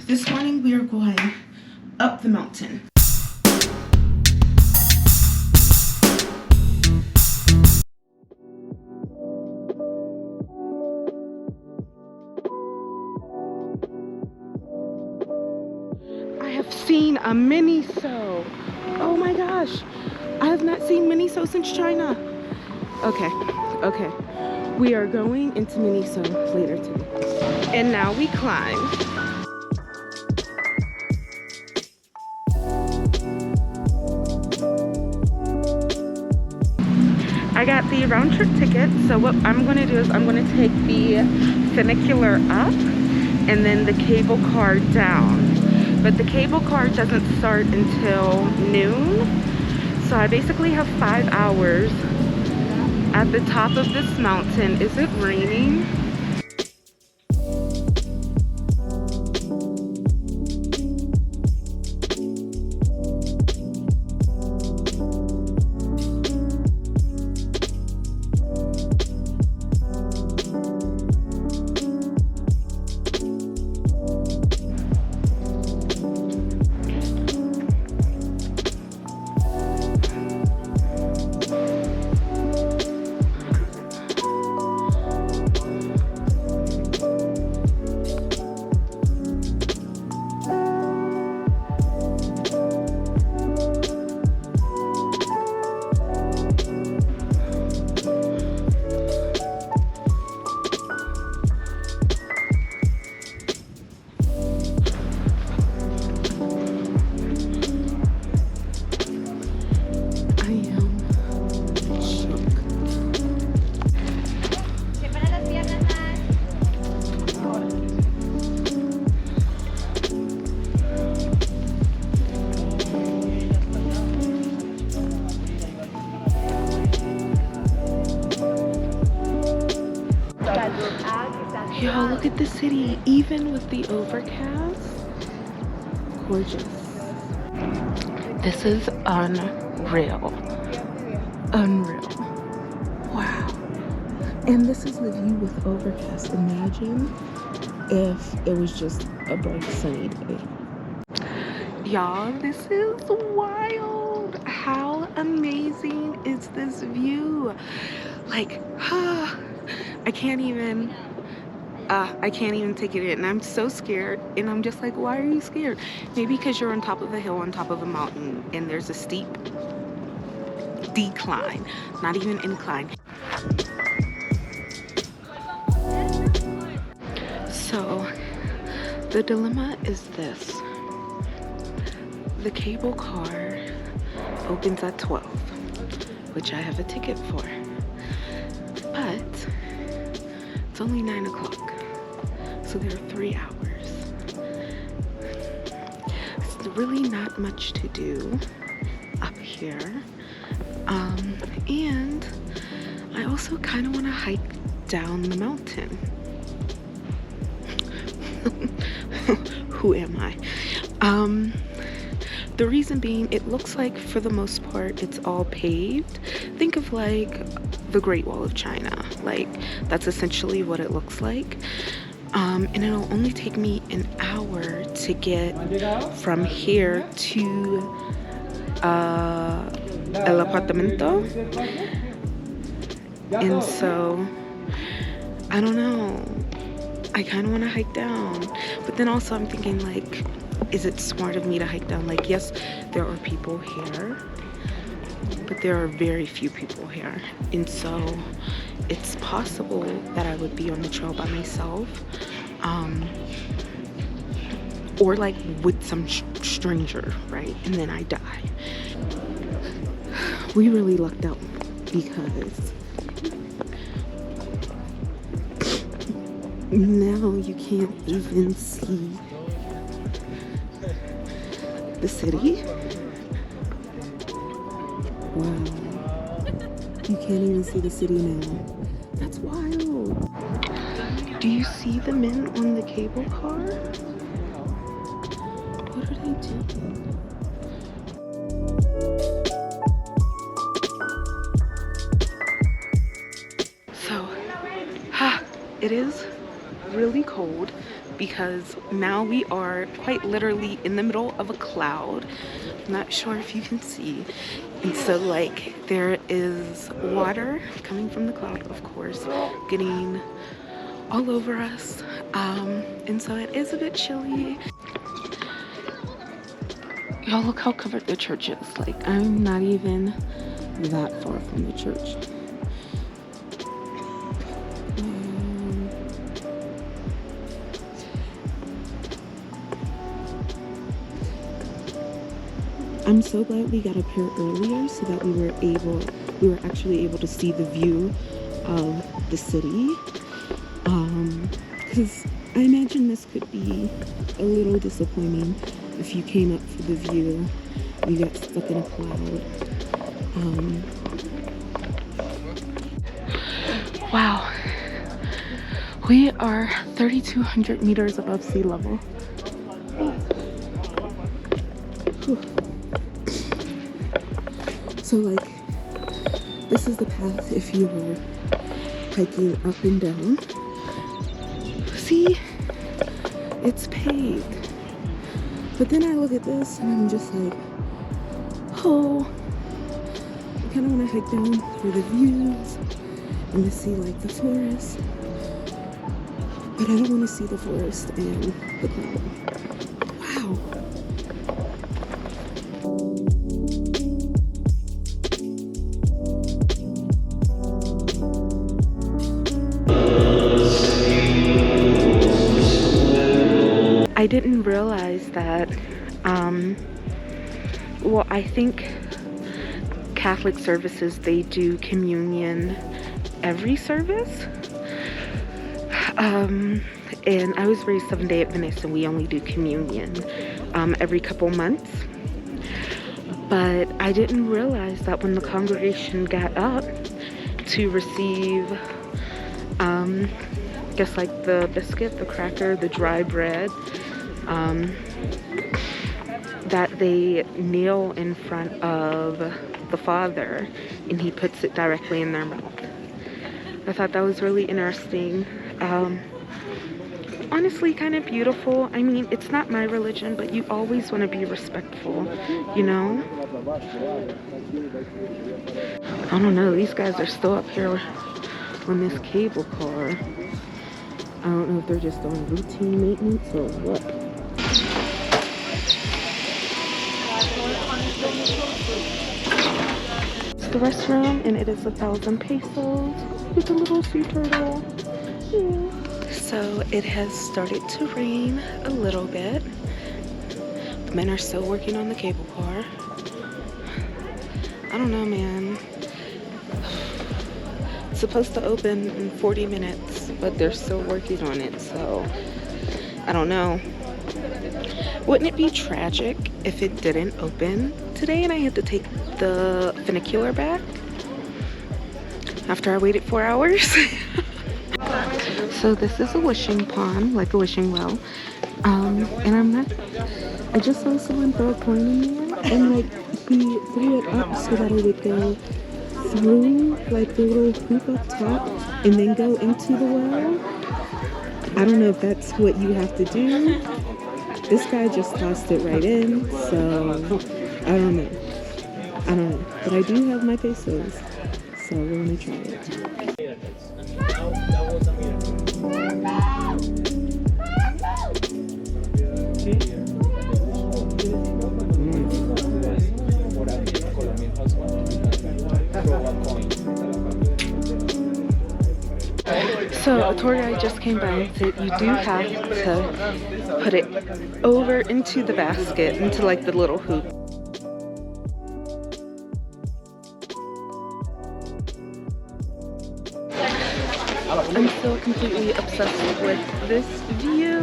This morning we are going up the mountain. I have seen a Miniso. Oh my gosh. I have not seen Miniso since China. Okay. We are going into Miniso later today. And now we climb. I got the round trip ticket, so what I'm going to do is I'm going to take the funicular up and then the cable car down. But the cable car doesn't start until noon, so I basically have 5 hours at the top of this mountain. Is it raining? Y'all, look at the city, even with the overcast. Gorgeous. This is unreal. Unreal. Wow. And this is the view with overcast. Imagine if it was just a bright sunny day. Y'all, this is wild. How amazing is this view? Like, I can't even take it in. I'm so scared, and I'm just like, why are you scared? Maybe because you're on top of a hill, on top of a mountain, and there's a steep decline, not even incline. So the dilemma is this: the cable car opens at 12, which I have a ticket for, but it's only 9 o'clock. So there are 3 hours. It's really not much to do up here. And I also kind of want to hike down the mountain. Who am I? The reason being, it looks like for the most part it's all paved. Think of like the Great Wall of China. Like, that's essentially what it looks like. And it'll only take me an hour to get from here to el apartamento. And so, I don't know. I kind of want to hike down. But then also I'm thinking, like, is it smart of me to hike down? Like, yes, there are people here, but there are very few people here. And so it's possible that I would be on the trail by myself, or like with some stranger, right? And then I die. We really lucked out because now you can't even see the city. Wow. You can't even see the city now. That's wild. Do you see the men on the cable car? What are they doing? So, it is really cold. because now we are quite literally in the middle of a cloud. I'm not sure if you can see. And so like there is water coming from the cloud, of course, getting all over us. And so it is a bit chilly. Y'all, look how covered the church is. Like, I'm not even that far from the church. I'm so glad we got up here earlier so that we were actually able to see the view of the city. Because I imagine this could be a little disappointing if you came up for the view, you got stuck in a cloud. Wow. We are 3,200 meters above sea level. Whew. So like, this is the path if you were hiking up and down. See, it's paved. But then I look at this and I'm just like, oh, I kind of want to hike down for the views and to see like the forest. But I don't want to see the forest and the cloud. Wow. I didn't realize that, well, I think Catholic services, they do communion every service. And I was raised Seventh-day Adventist, and we only do communion every couple months. But I didn't realize that when the congregation got up to receive, just like the biscuit, the cracker, the dry bread, that they kneel in front of the Father and he puts it directly in their mouth. I thought that was really interesting. Honestly, kind of beautiful. I mean, it's not my religion, but you always want to be respectful, you know? I don't know, these guys are still up here on this cable car. I don't know if they're just on routine maintenance or what. It's the restroom, and it is 1,000 pesos with a little sea turtle. Yeah. So it has started to rain a little bit. The men are still working on the cable car. I don't know, man. It's supposed to open in 40 minutes, but they're still working on it, so I don't know. Wouldn't it be tragic if it didn't open today and I had to take the funicular back after I waited 4 hours? So this is a wishing pond, like a wishing well. And I just saw someone throw a coin in there, and like he threw it up so that it would go through like the little hoop up top and then go into the well. I don't know if that's what you have to do. This guy just tossed it right in, so I don't know. But I do have my pesos, so we're gonna try it. So a tour guide just came by and said you do have to put it over into the basket, into like the little hoop. I'm still completely obsessed with this view.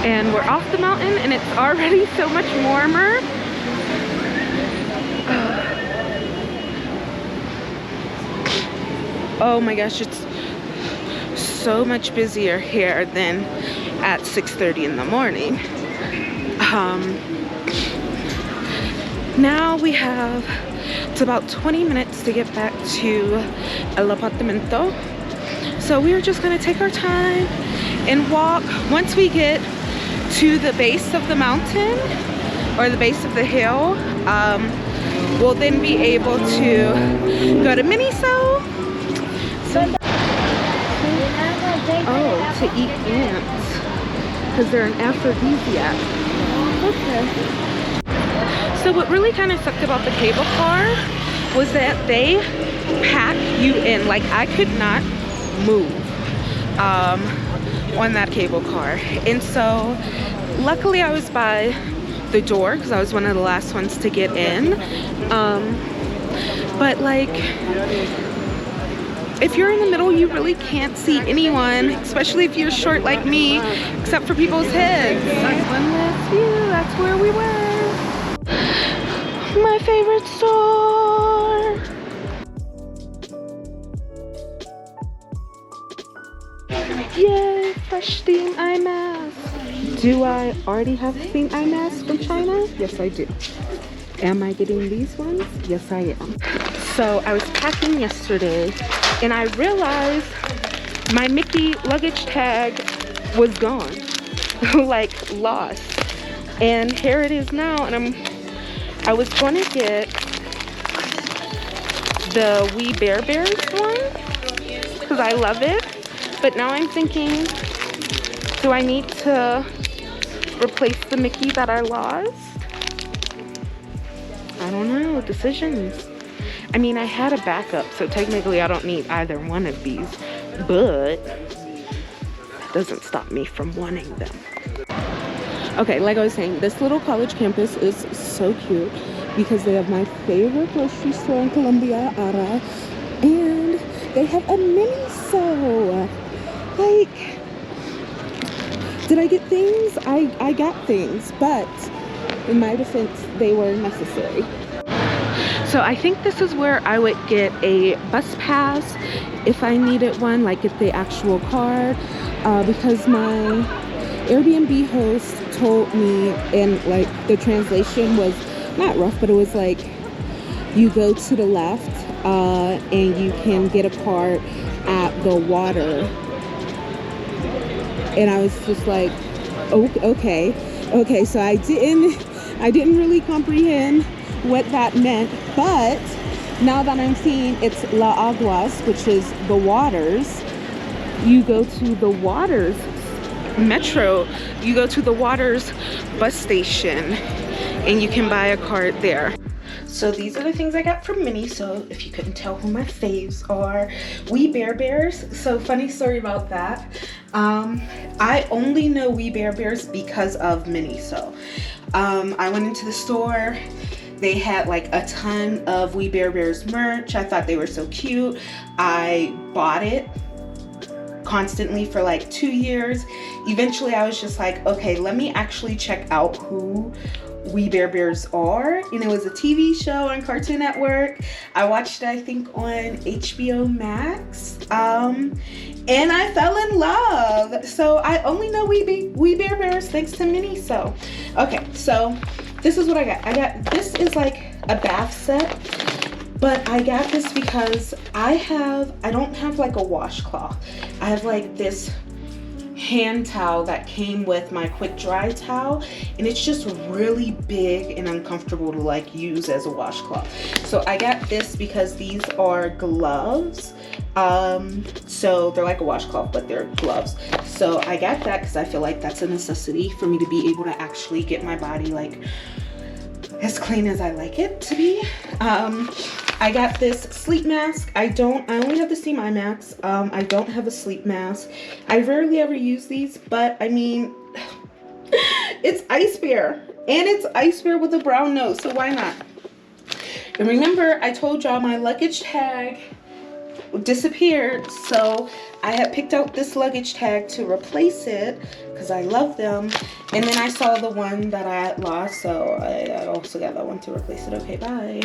And we're off the mountain and it's already so much warmer. Oh my gosh, it's so much busier here than at 6:30 in the morning. Now we have, it's about 20 minutes to get back to El Apartamento. So we're just gonna take our time and walk. Once we get to the base of the mountain or the base of the hill, we'll then be able to go to Miniso. To eat ants because they're an aphrodisiac. Okay. So what really kind of sucked about the cable car was that they pack you in. Like, I could not move on that cable car, and so luckily I was by the door because I was one of the last ones to get in. But like, if you're in the middle, you really can't see anyone, especially if you're short like me, except for people's heads. One last view, that's where we were. My favorite store. Yay, fresh steam eye mask. Do I already have steam eye masks from China? Yes, I do. Am I getting these ones? Yes, I am. So I was packing yesterday and I realized my Mickey luggage tag was gone, like lost. And here it is now, and I was gonna get the We Bear Bears one because I love it, but now I'm thinking, do I need to replace the Mickey that I lost? I don't know, decisions. I mean, I had a backup, so technically I don't need either one of these, but it doesn't stop me from wanting them. Okay, like I was saying, this little college campus is so cute because they have my favorite grocery store in Colombia, Ara, and they have a Miniso. Like, did I get things? I got things, but in my defense, they were necessary. So I think this is where I would get a bus pass if I needed one, like get the actual card, because my Airbnb host told me, and like the translation was not rough, but it was like, you go to the left and you can get a card at the water. And I was just like, oh, okay, so I didn't really comprehend what that meant, but now that I'm seeing it's La Aguas, which is the waters, you go to the waters metro, you go to the waters bus station and you can buy a card there. So these are the things I got from Miniso, if you couldn't tell who my faves are. We Bear Bears. So funny story about that. I only know We Bear Bears because of Miniso. I went into the store. They had like a ton of We Bear Bears merch. I thought they were so cute. I bought it constantly for like 2 years. Eventually I was just like, okay, let me actually check out who We Bear Bears are. And it was a TV show on Cartoon Network. I watched it, I think, on HBO Max. And I fell in love. So I only know We Bear Bears thanks to Miniso. Okay, so this is what I got. This is like a bath set, but I got this because I don't have like a washcloth. I have like this hand towel that came with my quick dry towel, and it's just really big and uncomfortable to like use as a washcloth. So I got this because these are gloves. So they're like a washcloth, but they're gloves. So I got that because I feel like that's a necessity for me to be able to actually get my body like as clean as I like it to be. I got this sleep mask. I only have the steam eye mask. I don't have a sleep mask. I rarely ever use these, but I mean, it's ice bear, and it's ice bear with a brown nose, so why not? And remember, I told y'all my luggage tag disappeared, so I had picked out this luggage tag to replace it because I love them. And then I saw the one that I had lost, so I also got that one to replace it. Okay, bye.